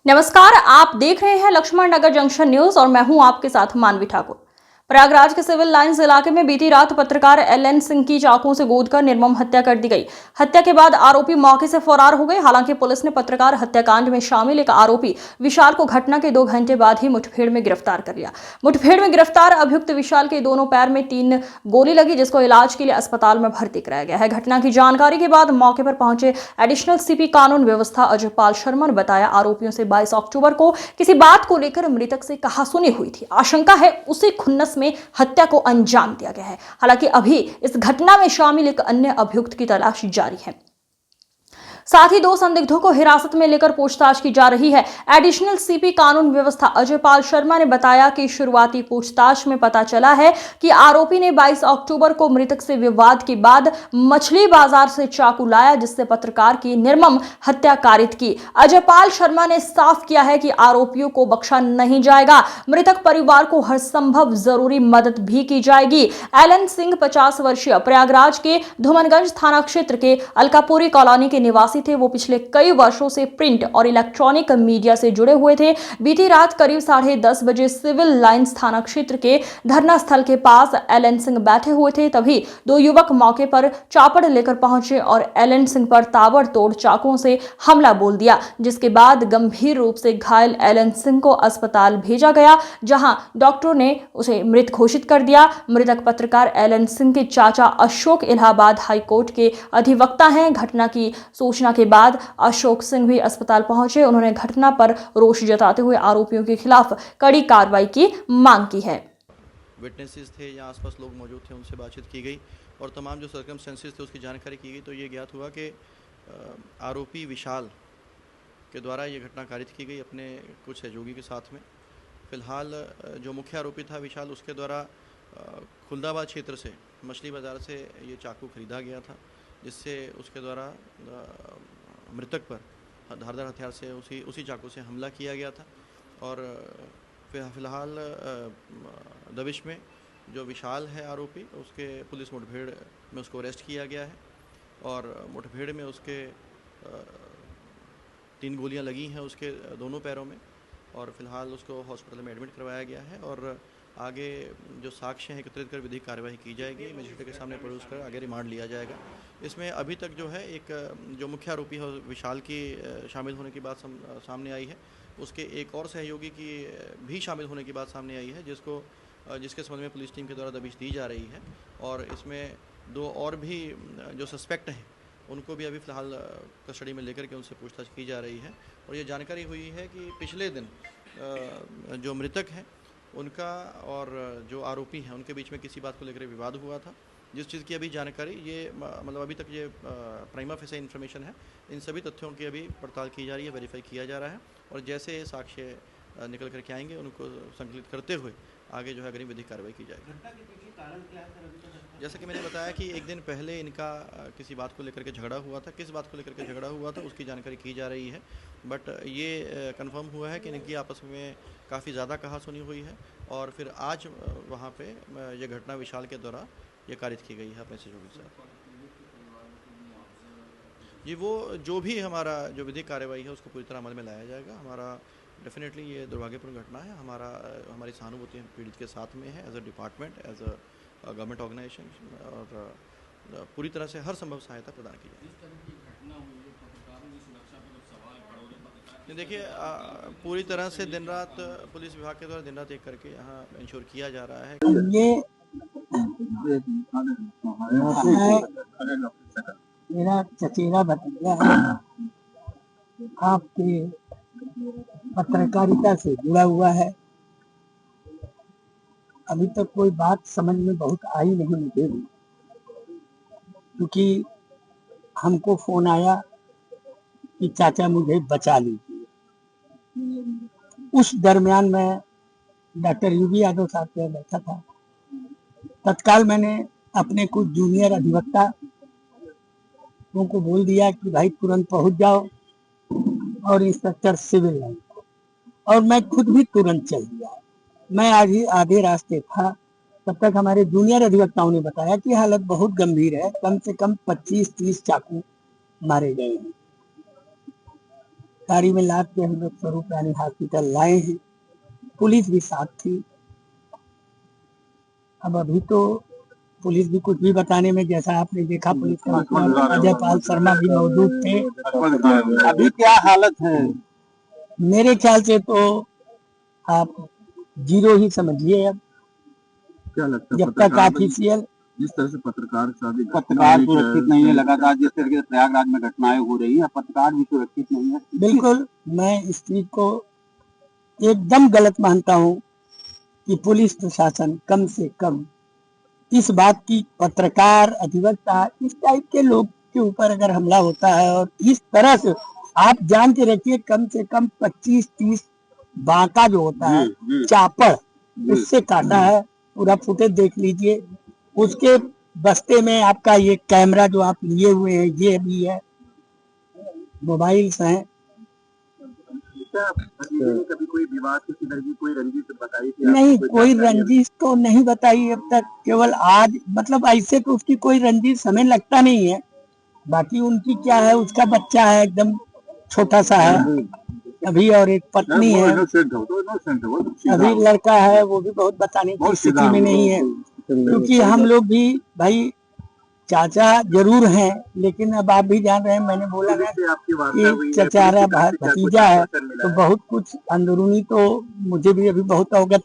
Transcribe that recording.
नमस्कार, आप देख रहे हैं लक्ष्मण नगर जंक्शन न्यूज और मैं हूं आपके साथ मानवी ठाकुर। प्रयागराज के सिविल लाइंस इलाके में बीती रात पत्रकार एलएन सिंह की चाकू से गोदकर निर्मम हत्या कर दी गई। हत्या के बाद आरोपी मौके से फरार हो गए। हालांकि पुलिस ने पत्रकार हत्याकांड में शामिल एक आरोपी विशाल को घटना के 2 घंटे बाद ही मुठभेड़ में गिरफ्तार कर लिया। मुठभेड़ में गिरफ्तार अभियुक्त विशाल के दोनों पैर में 3 गोली लगी, जिसको इलाज के लिए अस्पताल में भर्ती कराया गया है। घटना की जानकारी के बाद मौके पर पहुंचे एडिशनल सीपी कानून व्यवस्था अजयपाल शर्मा ने बताया, आरोपियों से 22 अक्टूबर को किसी बात को लेकर मृतक से कहासुनी हुई थी। आशंका है उसी खुन्नस में हत्या को अंजाम दिया गया है। हालांकि अभी इस घटना में शामिल एक अन्य अभियुक्त की तलाश जारी है। साथ ही 2 संदिग्धों को हिरासत में लेकर पूछताछ की जा रही है। एडिशनल सीपी कानून व्यवस्था अजयपाल शर्मा ने बताया कि शुरुआती पूछताछ में पता चला है कि आरोपी ने 22 अक्टूबर को मृतक से विवाद के बाद मछली बाजार से चाकू लाया, जिससे पत्रकार की निर्मम हत्या कारित की। अजयपाल शर्मा ने साफ किया है कि आरोपियों को बख्शा नहीं जाएगा। मृतक परिवार को हर संभव जरूरी मदद भी की जाएगी। एलन सिंह 50 वर्षीय प्रयागराज के धूमनगंज थाना क्षेत्र के अलकापुरी कॉलोनी के निवासी थे। वो पिछले कई वर्षों से प्रिंट और इलेक्ट्रॉनिक मीडिया से जुड़े हुए थे। बीती रात करीब 10:30 बजे सिविल लाइंस थाना क्षेत्र के धरना स्थल के पास एलन सिंह बैठे हुए थे। तभी 2 युवक मौके पर चापड़ लेकर पहुंचे और एलन सिंह पर ताबड़तोड़ चाकुओं से हमला बोल दिया, जिसके बाद गंभीर रूप से घायल एलन सिंह को अस्पताल भेजा गया, जहां डॉक्टरों ने उसे मृत घोषित कर दिया। मृतक पत्रकार एलन सिंह के चाचा अशोक इलाहाबाद हाईकोर्ट के अधिवक्ता हैं। घटना की सूचना के बाद अशोक सिंह भी अस्पताल पहुंचे। उन्होंने घटना पर रोष जताते हुए आरोपियों के खिलाफ कड़ी कार्रवाई की मांग की है। विटनेसेस थे या आसपास लोग मौजूद थे, उनसे बातचीत की गई और तमाम जो सर्कमस्टेंसेस थे उसकी जानकारी की गई। तो ये ज्ञात हुआ कि आरोपी विशाल के द्वारा ये घटना कारित की गई अपने कुछ सहयोगी के साथ में। फिलहाल जो मुख्य आरोपी था विशाल, उसके द्वारा खुलदाबाद क्षेत्र से मछली बाज़ार से ये चाकू खरीदा गया था, जिससे उसके द्वारा मृतक पर धारदार हथियार से उसी चाकू से हमला किया गया था। और फिलहाल दबिश में जो विशाल है आरोपी, उसके पुलिस मुठभेड़ में उसको अरेस्ट किया गया है और मुठभेड़ में उसके 3 गोलियां लगी हैं उसके दोनों पैरों में और फिलहाल उसको हॉस्पिटल में एडमिट करवाया गया है। और आगे जो साक्ष्य हैं एकत्रित कर विधिक कार्यवाही की जाएगी, मजिस्ट्रेट के सामने पेश कर आगे रिमांड लिया जाएगा। इसमें अभी तक जो है एक जो मुख्य आरोपी है विशाल की शामिल होने की बात सामने आई है। उसके एक और सहयोगी की भी शामिल होने की बात सामने आई है, जिसके संबंध में पुलिस टीम के द्वारा दबिश दी जा रही है। और इसमें 2 और भी जो सस्पेक्ट हैं उनको भी अभी फ़िलहाल कस्टडी में लेकर के उनसे पूछताछ की जा रही है। और ये जानकारी हुई है कि पिछले दिन जो मृतक हैं उनका और जो आरोपी हैं उनके बीच में किसी बात को लेकर विवाद हुआ था, जिस चीज़ की अभी जानकारी ये मतलब अभी तक ये प्राइमा फेसी इन्फॉर्मेशन है। इन सभी तथ्यों की अभी पड़ताल की जा रही है, वेरीफाई किया जा रहा है और जैसे साक्ष्य निकल करके आएंगे उनको संकलित करते हुए आगे जो है अग्रिम विधिक कार्रवाई की जाएगी। घटना के पीछे कारण क्या है सर? जैसा कि मैंने बताया कि एक दिन पहले इनका किसी बात को लेकर के झगड़ा हुआ था। किस बात को लेकर के झगड़ा हुआ था उसकी जानकारी की जा रही है, बट ये कंफर्म हुआ है कि इनकी आपस में काफ़ी ज़्यादा कहासुनी हुई है और फिर आज वहाँ पे ये घटना विशाल के द्वारा ये कारित की गई है अपने सहयोगी के साथ। जी, वो जो भी हमारा जो विधिक कार्रवाई है उसको पूरी तरह अमल में लाया जाएगा। हमारा डेफिनेटली ये दुर्भाग्यपूर्ण घटना है। हमारी सहानुभूति पीड़ित के साथ में है, as a department, as a government organisation, और पूरी तरह से हर संभव सहायता प्रदान की जाएगी। देखिए, पूरी तरह से दिन रात पुलिस विभाग के द्वारा दिन रात एक करके यहाँ इंश्योर किया जा रहा है। ये मेरा चचेरा भतीजा है, आपकी पत्रकारिता से जुड़ा हुआ है। अभी तक कोई बात समझ में बहुत आई नहीं मुझे भी, क्योंकि हमको फोन आया कि चाचा मुझे बचा लीजिए। उस दरमियान मैं डॉक्टर यूबी यादव साहब के बैठा था। तत्काल मैंने अपने कुछ जूनियर अधिवक्ता को बोल दिया कि भाई तुरंत पहुंच जाओ, और इंस्पेक्टर सिविल लाइन को, और मैं खुद भी तुरंत चल दिया। मैं आज ही आधे रास्ते था, तब तक हमारे जूनियर अधिवक्ताओं ने बताया कि हालत बहुत गंभीर है, कम से कम 25-30 चाकू मारे गए हैं। गाड़ी में लाद के हम लोग स्वरूप रानी हॉस्पिटल लाए हैं। पुलिस भी साथ थी। अब अभी तो पुलिस भी कुछ भी बताने में, जैसा आपने देखा पुलिस कमिश्नर अजय पाल शर्मा भी मौजूद थे। अभी क्या हालत है? मेरे ख्याल से तो आप जीरो ही समझिए। अब क्या लगता है जब तक ऑफिशियल जिस तरह से पत्रकार सुरक्षित नहीं है, लगातार जिस तरीके से प्रयागराज में घटनाएं हो रही हैं, पत्रकार भी सुरक्षित नहीं है। बिल्कुल मैं इस चीज को एकदम गलत मानता हूं कि पुलिस प्रशासन कम से कम इस बात की, पत्रकार अधिवक्ता इस टाइप के लोग के ऊपर अगर हमला होता है और इस तरह से, आप जान के रखिए कम से कम 25-30 बांका जो होता है चापड़, उससे काटा है। पूरा फुटेज देख लीजिए। उसके बस्ते में आपका ये कैमरा जो आप लिए हुए हैं ये भी है, मोबाइल्स हैं। कभी कोई विवाद किसी तरह की कोई रंजिश बताई थी? नहीं, कोई रंजिश तो नहीं बताई अब तक। केवल आज मतलब ऐसे तो उसकी कोई रंजिश हमें लगता नहीं है। बाकी उनकी क्या है, उसका बच्चा है एकदम छोटा सा है अभी, और एक पत्नी है अभी, लड़का है वो भी बहुत बताने की स्थिति में नहीं है। क्योंकि हम लोग भी भाई चाचा जरूर हैं, लेकिन अब आप भी जान रहे हैं, मैंने बोला ना कि चचारा भतीजा है, तो बहुत कुछ अंदरूनी तो मुझे भी अभी बहुत अवगत